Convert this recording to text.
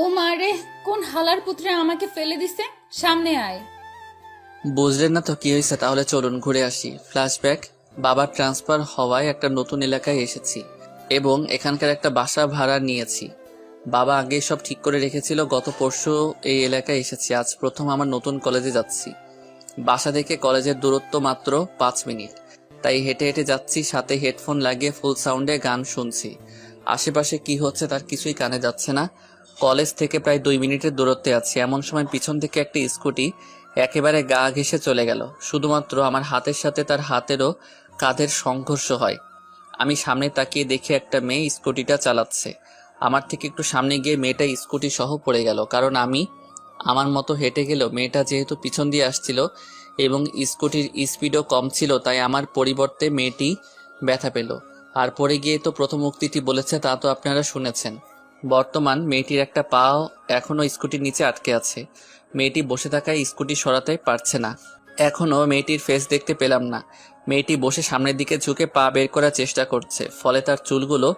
ও মারে, কোন হালার পুত্রে আমাকে ফেলে দিছে। সামনে আয়। বুঝলেন না তো কি হয়েছে? তাহলে চলুন ঘুরে আসি। ফ্ল্যাশব্যাক। বাবার ট্রান্সফার হওয়ায় একটা নতুন এলাকায় এসেছি এবং এখানকার একটা বাসা ভাড়া নিয়েছি। বাবা আগেই সব ঠিক করে রেখেছিল। গত পরশু এই এলাকায় এসেছি। আজ প্রথম আমার নতুন কলেজে যাচ্ছি। বাসা থেকে কলেজের দূরত্ব মাত্র 5 মিনিট, তাই হেঁটে হেঁটে যাচ্ছি। সাথে হেডফোন লাগিয়ে ফুল সাউন্ডে গান শুনছি। আশেপাশে কি হচ্ছে তার কিছুই কানে যাচ্ছে না। কলেজ থেকে প্রায় 2 মিনিটের দূরত্বে আছি। এমন সময় পিছন থেকে একটা স্কুটি একেবারে গা ঘেঁষে চলে গেল। শুধুমাত্র আমার হাতের সাথে তার হাতেরও কাঁধের সংঘর্ষ হয়। আমি সামনে তাকিয়ে দেখি একটা মেয়ে স্কুটিটা চালাচ্ছে। আমার থেকে একটু সামনে গিয়ে মেয়েটা স্কুটি সহ পড়ে গেল। কারণ আমি আমার মতো হেঁটে গেলেও মেয়েটা যেহেতু পিছন দিয়ে আসছিল এবং স্কুটির স্পিডও কম ছিল, তাই আমার পরিবর্তে মেয়েটি ব্যথা পেল। আর পড়ে গিয়ে তো প্রথম উক্তিটি বলেছে তা তো আপনারা শুনেছেন। বর্তমান মেয়েটির একটা পাও এখনো স্কুটির নিচে আটকে আছে। মেয়েটি বসে থাকায় স্কুটি সরাতে পারছে না। এখনো মেয়েটির ফেস দেখতে পেলাম না। মেয়েটি বসে সামনের দিকে ঝুঁকে পা বের করার চেষ্টা করছে, ফলে তার চুলগুলো